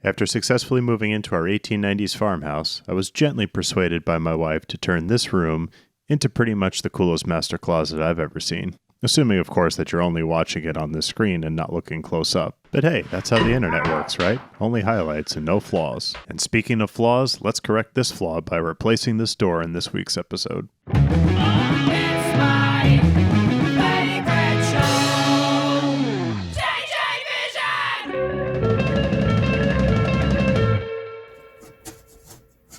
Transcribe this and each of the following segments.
After successfully moving into our 1890s farmhouse, I was gently persuaded by my wife to turn this room into pretty much the coolest master closet I've ever seen. Assuming, of course, that you're only watching it on this screen and not looking close up. But hey, that's how the internet works, right? Only highlights and no flaws. And speaking of flaws, let's correct this flaw by replacing this door in this week's episode. It's my favorite show, JJ Vision!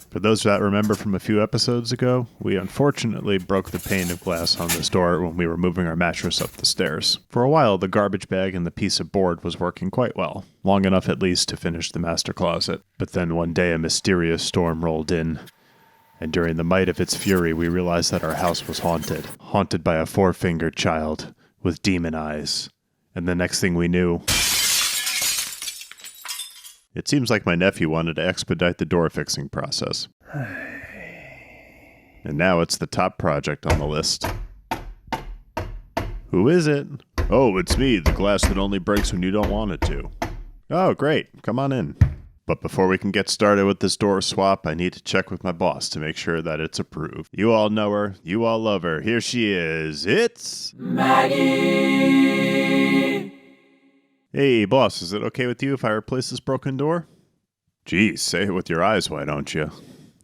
For those that remember from a few episodes ago, we unfortunately broke the pane of glass on this door when we were moving our mattress up the stairs. For a while, the garbage bag and the piece of board was working quite well, long enough at least to finish the master closet. But then one day a mysterious storm rolled in, and during the might of its fury, we realized that our house was haunted by a four-fingered child with demon eyes. And the next thing we knew, it seems like my nephew wanted to expedite the door fixing process. And now it's the top project on the list. Who is it? Oh, it's me, the glass that only breaks when you don't want it to. Oh, great. Come on in. But before we can get started with this door swap, I need to check with my boss to make sure that it's approved. You all know her. You all love her. Here she is. It's Maggie! Hey, boss, is it okay with you if I replace this broken door? Geez, say it with your eyes, why don't you?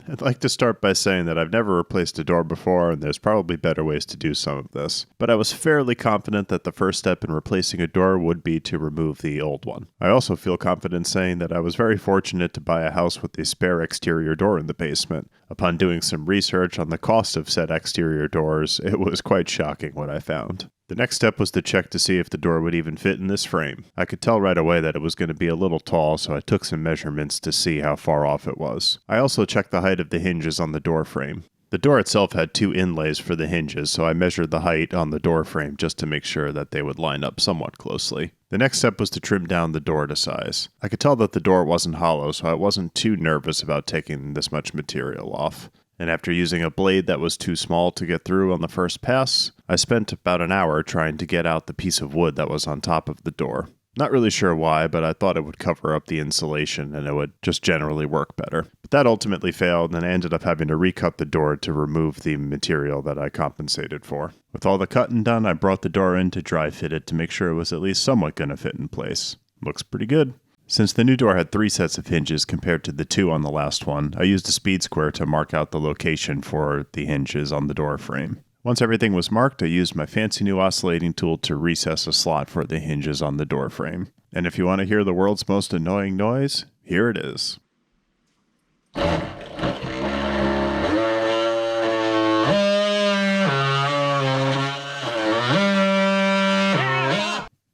I'd like to start by saying that I've never replaced a door before, and there's probably better ways to do some of this. But I was fairly confident that the first step in replacing a door would be to remove the old one. I also feel confident saying that I was very fortunate to buy a house with a spare exterior door in the basement. Upon doing some research on the cost of said exterior doors, it was quite shocking what I found. The next step was to check to see if the door would even fit in this frame. I could tell right away that it was going to be a little tall, so I took some measurements to see how far off it was. I also checked the height of the hinges on the door frame. The door itself had two inlays for the hinges, so I measured the height on the door frame just to make sure that they would line up somewhat closely. The next step was to trim down the door to size. I could tell that the door wasn't hollow, so I wasn't too nervous about taking this much material off. And after using a blade that was too small to get through on the first pass, I spent about an hour trying to get out the piece of wood that was on top of the door. Not really sure why, but I thought it would cover up the insulation and it would just generally work better. But that ultimately failed, and I ended up having to recut the door to remove the material that I compensated for. With all the cutting done, I brought the door in to dry fit it to make sure it was at least somewhat going to fit in place. Looks pretty good. Since the new door had 3 sets of hinges compared to the 2 on the last one, I used a speed square to mark out the location for the hinges on the door frame. Once everything was marked, I used my fancy new oscillating tool to recess a slot for the hinges on the door frame. And if you want to hear the world's most annoying noise, here it is.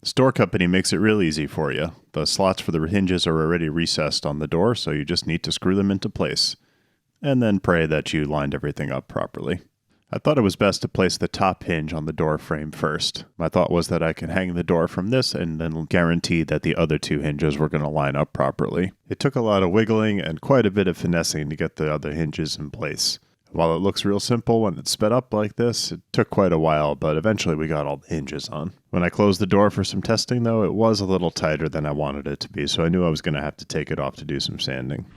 This door company makes it real easy for you. The slots for the hinges are already recessed on the door, so you just need to screw them into place. And then pray that you lined everything up properly. I thought it was best to place the top hinge on the door frame first. My thought was that I could hang the door from this and then guarantee that the other 2 hinges were going to line up properly. It took a lot of wiggling and quite a bit of finessing to get the other hinges in place. While it looks real simple when it's sped up like this, it took quite a while, but eventually we got all the hinges on. When I closed the door for some testing, though, it was a little tighter than I wanted it to be, so I knew I was going to have to take it off to do some sanding.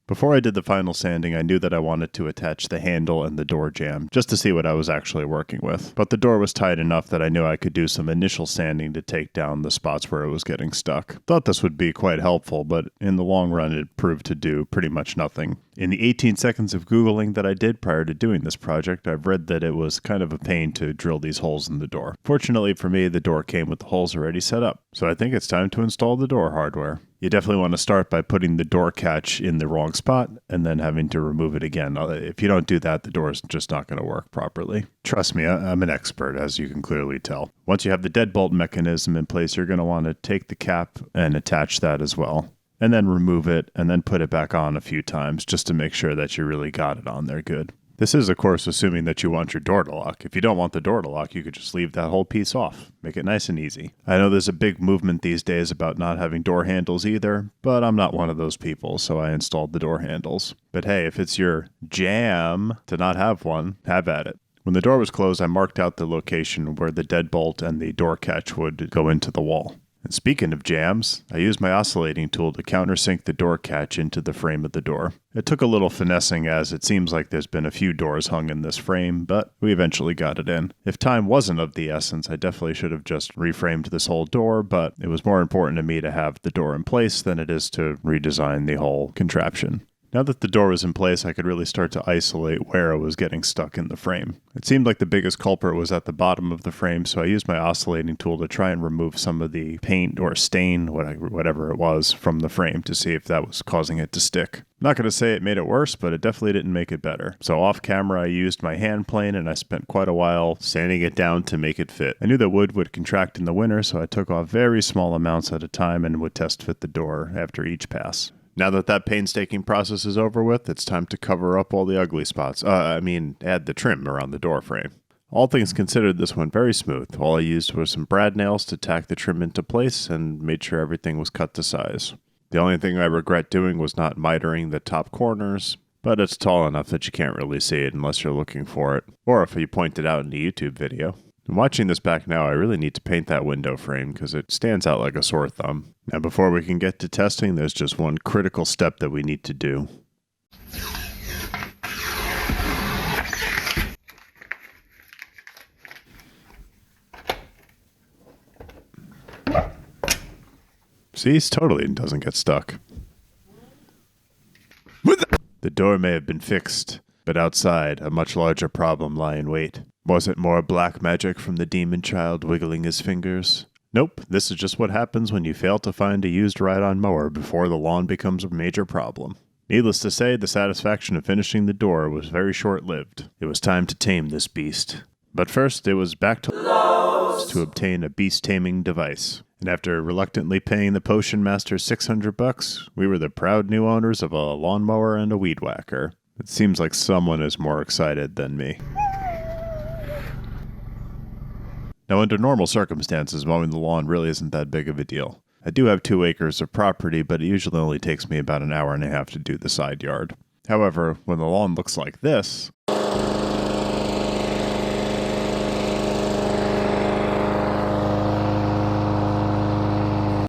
Before I did the final sanding, I knew that I wanted to attach the handle and the door jamb, just to see what I was actually working with. But the door was tight enough that I knew I could do some initial sanding to take down the spots where it was getting stuck. Thought this would be quite helpful, but in the long run it proved to do pretty much nothing. In the 18 seconds of Googling that I did prior to doing this project, I've read that it was kind of a pain to drill these holes in the door. Fortunately for me, the door came with the holes already set up, so I think it's time to install the door hardware. You definitely want to start by putting the door catch in the wrong spot and then having to remove it again. If you don't do that, the door is just not going to work properly. Trust me, I'm an expert, as you can clearly tell. Once you have the deadbolt mechanism in place, you're going to want to take the cap and attach that as well. And then remove it and then put it back on a few times just to make sure that you really got it on there good. This is, of course, assuming that you want your door to lock. If you don't want the door to lock, you could just leave that whole piece off. Make it nice and easy. I know there's a big movement these days about not having door handles either, but I'm not one of those people, so I installed the door handles. But hey, if it's your jam to not have one, have at it. When the door was closed, I marked out the location where the deadbolt and the door catch would go into the wall. And speaking of jams, I used my oscillating tool to countersink the door catch into the frame of the door. It took a little finessing as it seems like there's been a few doors hung in this frame, but we eventually got it in. If time wasn't of the essence, I definitely should have just reframed this whole door, but it was more important to me to have the door in place than it is to redesign the whole contraption. Now that the door was in place, I could really start to isolate where it was getting stuck in the frame. It seemed like the biggest culprit was at the bottom of the frame, so I used my oscillating tool to try and remove some of the paint or stain, whatever it was, from the frame to see if that was causing it to stick. I'm not going to say it made it worse, but it definitely didn't make it better. So off camera, I used my hand plane and I spent quite a while sanding it down to make it fit. I knew that wood would contract in the winter, so I took off very small amounts at a time and would test fit the door after each pass. Now that painstaking process is over with, it's time to cover up all the ugly spots. Add the trim around the door frame. All things considered, this went very smooth. All I used was some brad nails to tack the trim into place and made sure everything was cut to size. The only thing I regret doing was not mitering the top corners, but it's tall enough that you can't really see it unless you're looking for it, or if you point it out in the YouTube video. And watching this back now, I really need to paint that window frame because it stands out like a sore thumb. Now before we can get to testing, there's just one critical step that we need to do. See, it totally doesn't get stuck. The door may have been fixed, but outside, a much larger problem lie in wait. Was it more black magic from the demon child wiggling his fingers? Nope, this is just what happens when you fail to find a used ride-on mower before the lawn becomes a major problem. Needless to say, the satisfaction of finishing the door was very short-lived. It was time to tame this beast. But first, it was back to Lowe's to obtain a beast-taming device. And after reluctantly paying the potion master $600, we were the proud new owners of a lawnmower and a weed whacker. It seems like someone is more excited than me. Now, under normal circumstances, mowing the lawn really isn't that big of a deal. I do have 2 acres of property, but it usually only takes me about an hour and a half to do the side yard. However, when the lawn looks like this,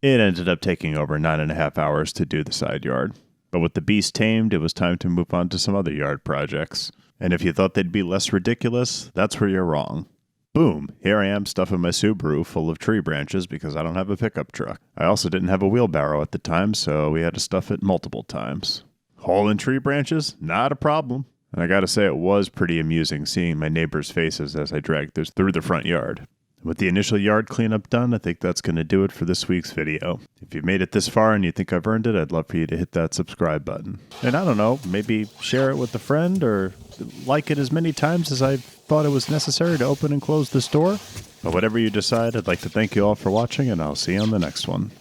it ended up taking over 9.5 hours to do the side yard. But with the beast tamed, it was time to move on to some other yard projects. And if you thought they'd be less ridiculous, that's where you're wrong. Boom, here I am stuffing my Subaru full of tree branches because I don't have a pickup truck. I also didn't have a wheelbarrow at the time, so we had to stuff it multiple times. Hole in tree branches? Not a problem. And I gotta say, it was pretty amusing seeing my neighbors' faces as I dragged this through the front yard. With the initial yard cleanup done, I think that's going to do it for this week's video. If you've made it this far and you think I've earned it, I'd love for you to hit that subscribe button. And I don't know, maybe share it with a friend or like it as many times as I thought it was necessary to open and close this door. But whatever you decide, I'd like to thank you all for watching, and I'll see you on the next one.